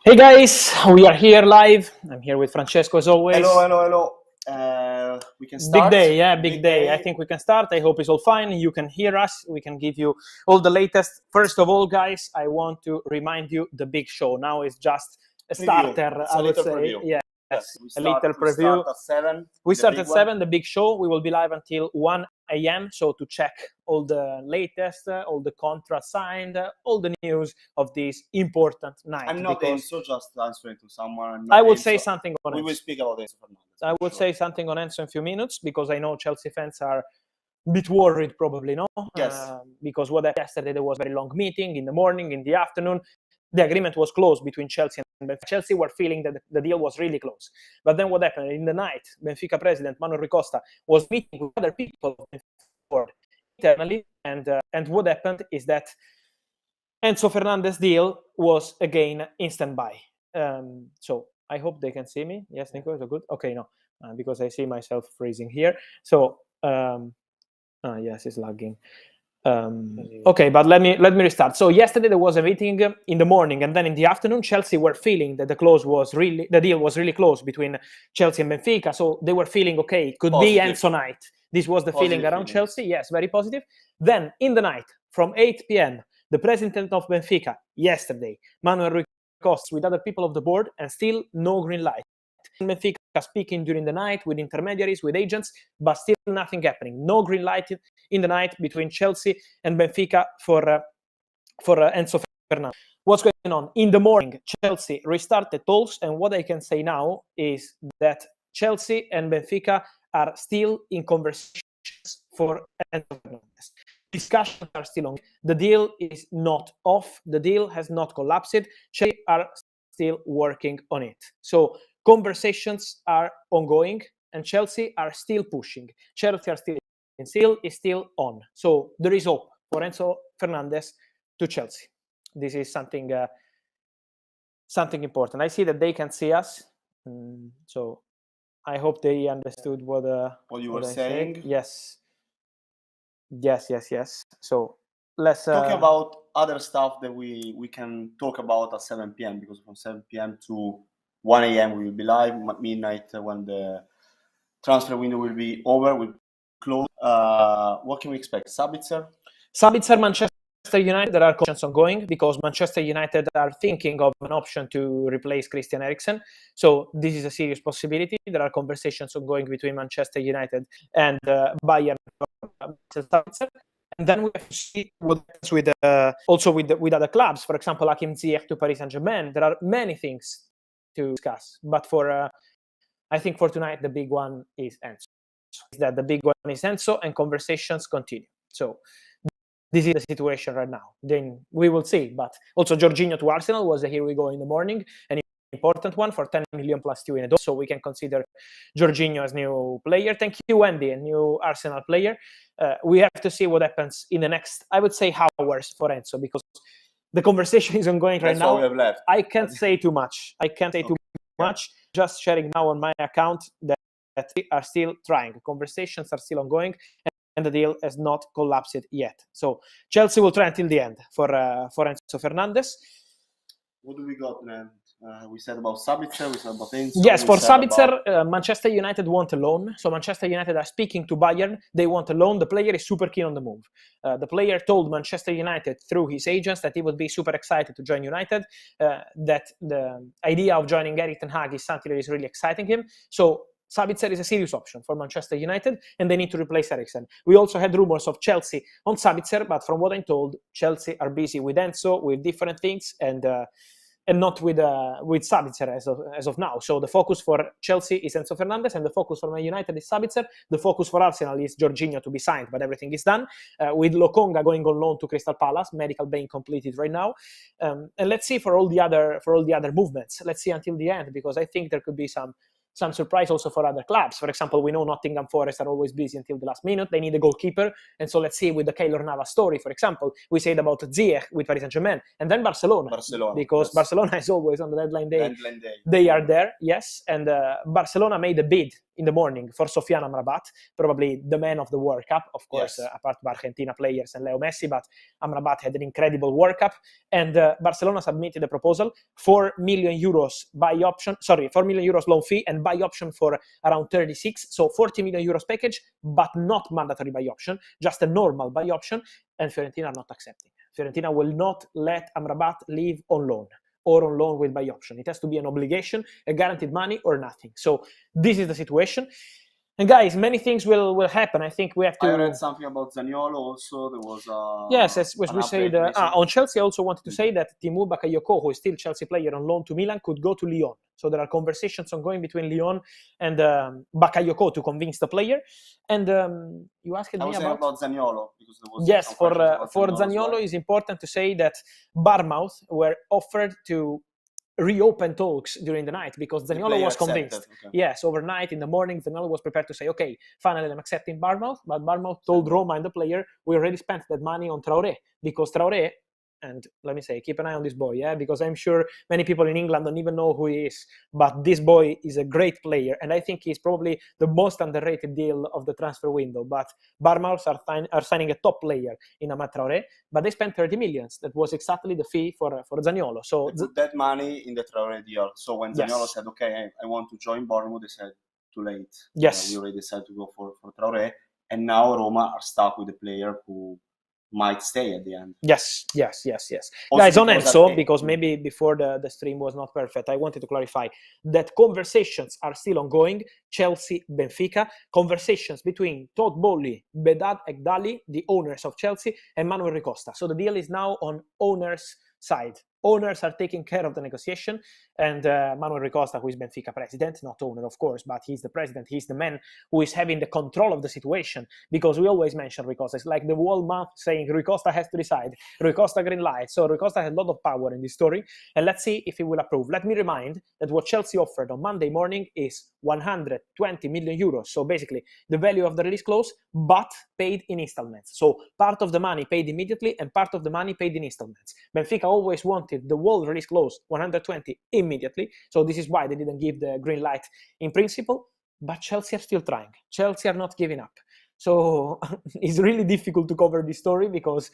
Hey guys, we are here live. I'm here with Francesco as always. Hello. We can start. Big day. I think we can start. I hope it's all fine. You can hear us. We can give you all the latest. First of all, guys, I want to remind you the big show. Now is just a starter, I would say. Preview. Yes, a little preview. We start at 7. We start at 7, the big show. We will be live until 1 a.m. So to check all the latest, all the contracts signed, all the news of this important night. I'm not Enzo, just answering to someone. I will say something on Enzo. We will speak about Enzo Fernandez. I will say something on Enzo in a few minutes because I know Chelsea fans are a bit worried probably, no? Yes. Because what happened yesterday, there was a very long meeting in the morning, in the afternoon. The agreement was closed between Chelsea and Benfica. Chelsea were feeling that the deal was really close. But then what happened? In the night, Benfica president Manuel Ricosta was meeting with other people internally. And what happened is that Enzo Fernandez deal was again instant buy. So I hope they can see me. Yes, Nico, is it good? Okay, no, because I see myself freezing here. So, yes, it's lagging. Okay, but let me restart. So yesterday there was a meeting in the morning, and then in the afternoon, Chelsea were feeling that the deal was really close between Chelsea and Benfica. So they were feeling okay, it could be Enzo night. This was the feeling around Chelsea. Yes, very positive. Then in the night from 8 p.m., the president of Benfica yesterday, Manuel Ricosta, with other people of the board, and still no green light. Benfica speaking during the night with intermediaries, with agents, but still nothing happening. No green light in the night between Chelsea and Benfica for Enzo Fernandez. What's going on? In the morning, Chelsea restarted talks, and what I can say now is that Chelsea and Benfica are still in conversations for Enzo Fernandez. Discussions are still on. The deal is not off. The deal has not collapsed. Chelsea are still working on it. So conversations are ongoing, and Chelsea are still pushing. Chelsea are still on. So there is hope for Enzo Fernandez to Chelsea. This is something important. I see that they can see us, so I hope they understood what you were saying. Said. Yes. So let's talk about other stuff that we can talk about at 7 p.m. because from 7 p.m. to 1 a.m. we will be live. Midnight when the transfer window will be over, we'll close. What can we expect? Sabitzer, Manchester United. There are conversations ongoing because Manchester United are thinking of an option to replace Christian Eriksen. So this is a serious possibility. There are conversations ongoing between Manchester United and Bayern. Sabitzer. And then we have to see what happens with other clubs. For example, Hakim Ziyech to Paris Saint-Germain. There are many things to discuss, but I think for tonight the big one is Enzo. And conversations continue. So this is the situation right now. Then we will see. But also Jorginho to Arsenal was a here we go in the morning, an important one for 10 million plus 2 in a door. So we can consider Jorginho as new player. Thank you, Wendy, a new Arsenal player. We have to see what happens in the next, I would say, hours for Enzo, because the conversation is ongoing right now. All we have left. I can't say too much. Too much. Just sharing now on my account that we are still trying. Conversations are still ongoing, and the deal has not collapsed yet. So Chelsea will try until the end for Enzo Fernandez. What do we got, man? We said about Sabitzer, we said about Enzo. Yes, for Sabitzer, Manchester United want a loan. So Manchester United are speaking to Bayern. They want a loan. The player is super keen on the move. The player told Manchester United through his agents that he would be super excited to join United, that the idea of joining Erik ten Hag is something that is really exciting him. So Sabitzer is a serious option for Manchester United, and they need to replace Eriksen. We also had rumors of Chelsea on Sabitzer, but from what I'm told, Chelsea are busy with Enzo, with different things, and not with Sabitzer as of now. So the focus for Chelsea is Enzo Fernandez, and the focus for Man United is Sabitzer. The focus for Arsenal is Jorginho to be signed, but everything is done. With Lokonga going on loan to Crystal Palace, medical being completed right now, and let's see for all the other movements. Let's see until the end, because I think there could be some some surprise also for other clubs. For example, we know Nottingham Forest are always busy until the last minute. They need a goalkeeper. And so let's see with the Keylor Navas story, for example, we said about Ziyech with Paris Saint-Germain, and then Barcelona, because yes. Barcelona is always on the deadline day. Deadline day. They are there, yes. And Barcelona made a bid in the morning for Sofiane Amrabat, probably the man of the World Cup, of course, Yes. apart from Argentina players and Leo Messi, but Amrabat had an incredible World Cup. And Barcelona submitted a proposal, 4 million euros by option, 4 million euros loan fee and by option for around 36, so 40 million euros package, but not mandatory by option, just a normal by option, and Fiorentina are not accepting. Fiorentina will not let Amrabat leave on loan or on loan with by option. It has to be an obligation, a guaranteed money or nothing. So this is the situation. And guys, many things will happen. I think we have to... I read something about Zaniolo also. There was yes, as we said, on Chelsea, I also wanted to say that Timur Bakayoko, who is still Chelsea player on loan to Milan, could go to Lyon. So there are conversations ongoing between Lyon and Bakayoko to convince the player. And you asked me about Zaniolo. Because there was yes, for Zaniolo, it's important to say that Bournemouth were offered to reopen talks during the night because Zaniolo was convinced. Okay. Yes, overnight in the morning, Zaniolo was prepared to say, okay, finally I'm accepting Bournemouth, but Bournemouth told Roma and the player, we already spent that money on Traoré, because Traoré, and let me say, keep an eye on this boy, because I'm sure many people in England don't even know who he is, but this boy is a great player, and I think he's probably the most underrated deal of the transfer window. But Bournemouth are signing a top player in Amad Traoré, but they spent 30 million. That was exactly the fee for Zaniolo. So they put that money in the Traoré deal. So when Zaniolo said, okay, I want to join Bournemouth, they said, too late. Yes. We already decided to go for Traoré, and now Roma are stuck with a player who might stay at the end. Yes. Guys, on Enzo, because maybe before the stream was not perfect, I wanted to clarify that conversations are still ongoing. Chelsea, Benfica, conversations between Todd Bowley, Bedad Ekdali, the owners of Chelsea, and Manuel Ricosta. So the deal is now on owners' side. Owners are taking care of the negotiation, and Manuel Ricosta, who is Benfica president, not owner of course, but he's the president, he's the man who is having the control of the situation, because we always mention Ricosta. It's like the whole month saying Ricosta has to decide, Ricosta green light. So Ricosta has a lot of power in this story, and let's see if he will approve. Let me remind that what Chelsea offered on Monday morning is 120 million euros, so basically the value of the release clause, but paid in installments. So part of the money paid immediately and part of the money paid in installments. Benfica always wanted the whole release clause, 120 immediately, so this is why they didn't give the green light in principle, but Chelsea are still trying. Chelsea are not giving up. So it's really difficult to cover this story because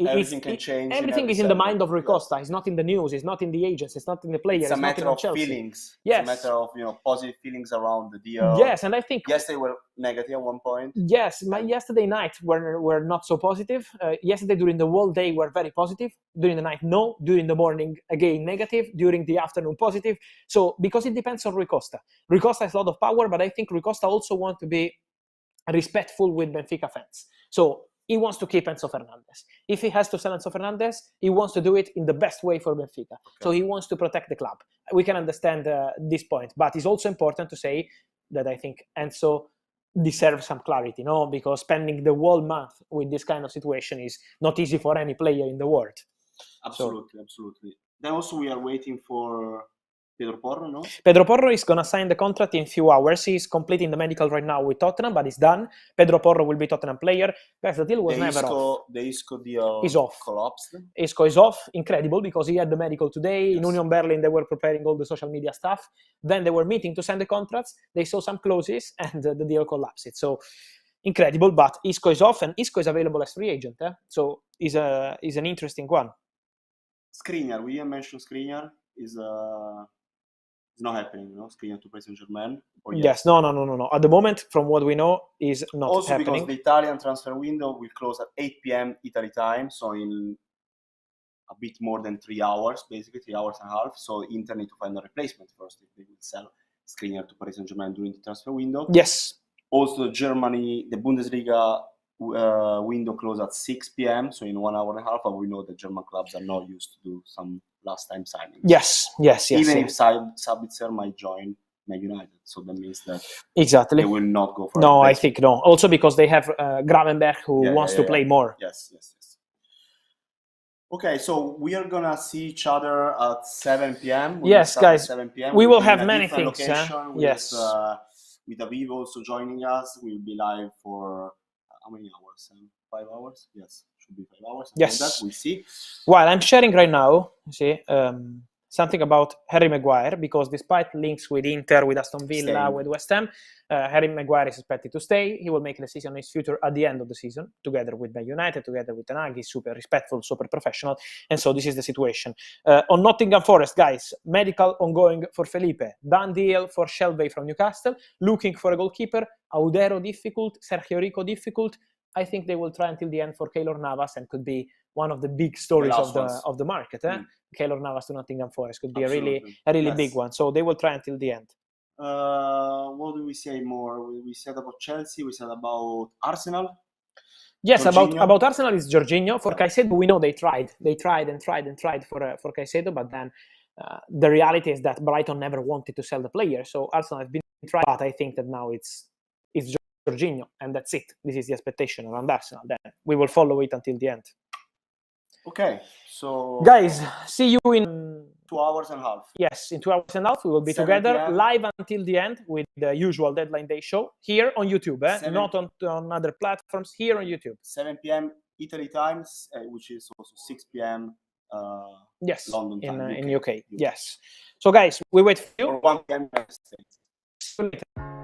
everything can change. Everything is in the mind of Ricosta. It's not in the news. It's not in the agents. It's not in the players. It's a matter of Chelsea. Feelings. Yes. It's a matter of positive feelings around the deal. Yes, and I think yesterday were negative at one point. Yes, yesterday night were not so positive. Yesterday during the whole day were very positive. During the night, no. During the morning, again negative. During the afternoon, positive. So because it depends on Ricosta. Ricosta has a lot of power, but I think Ricosta also wants to be respectful with Benfica fans. So he wants to keep Enzo Fernandez. If he has to sell Enzo Fernandez, he wants to do it in the best way for Benfica. Okay. So he wants to protect the club. We can understand this point, but it's also important to say that I think Enzo deserves some clarity, no? Because spending the whole month with this kind of situation is not easy for any player in the world. Absolutely. Then also we are waiting for Pedro Porro, no? Pedro Porro is going to sign the contract in a few hours. He's completing the medical right now with Tottenham, but it's done. Pedro Porro will be Tottenham player. Guys, the deal was never off. The Isco deal is off. Collapsed. Isco is off. Incredible, because he had the medical today. Yes. In Union Berlin, they were preparing all the social media stuff. Then they were meeting to sign the contracts. They saw some clauses, and the deal collapsed. So incredible, but Isco is off, and Isco is available as free agent. So he's an interesting one. Skriniar, we didn't mention Skriniar. Is not happening, Skriniar to Paris Saint-Germain. Yes, no. At the moment, from what we know, is not also happening. Also because the Italian transfer window will close at 8 p.m. Italy time, so in a bit more than 3 hours, basically 3 hours and a half. So Inter need to find a replacement first if they will sell Skriniar to Paris Saint-Germain during the transfer window. Yes. Also, Germany, the Bundesliga window closed at 6 p.m. So in 1 hour and a half, and we know that German clubs are not used to do some last-time signings. Yes. Even if Sabitzer might join Man United, so that means that exactly they will not go for. No, I think no. Also because they have Gravenberch who wants to play more. Yes. Okay, so we are gonna see each other at 7 p.m. We Yes, will start at guys, 7 p.m. we We'll will be in have a many different things, huh? location Yes. with Aviv also joining us. We'll be live for how many hours? 5 hours? Yes, should be 5 hours. Something like that. Yes. We'll see. Well, I'm sharing right now, you see, something about Harry Maguire, because despite links with Inter, with Aston Villa, Staying. with West Ham, Harry Maguire is expected to stay. He will make a decision on his future at the end of the season, together with Man United, together with Ten Hag. He's super respectful, super professional, and so this is the situation. On Nottingham Forest, guys, medical ongoing for Felipe. Done deal for Shelby from Newcastle. Looking for a goalkeeper. Audero difficult, Sergio Rico difficult. I think they will try until the end for Keylor Navas, and could be one of the big stories of the market. Keylor Navas to Nottingham Forest could be a really Yes. big one. So they will try until the end. What do we say more? We said about Chelsea. We said about Arsenal. Yes, Jorginho. about Arsenal is Jorginho. For Caicedo, we know they tried for Caicedo, but then the reality is that Brighton never wanted to sell the player. So Arsenal has been trying, but I think that now it's Jorginho, and that's it. This is the expectation around Arsenal. Then we will follow it until the end. Okay, so guys, see you in 2 hours and a half. Yes, in 2 hours and a half we will be 7 together PM. live until the end with the usual Deadline Day show here on YouTube, not on other platforms. Here on YouTube. 7 p.m. Italy times, which is also 6 p.m. Yes, London time, in UK. Yes. So guys, we wait for you. Or 1 p.m. United States. See you later.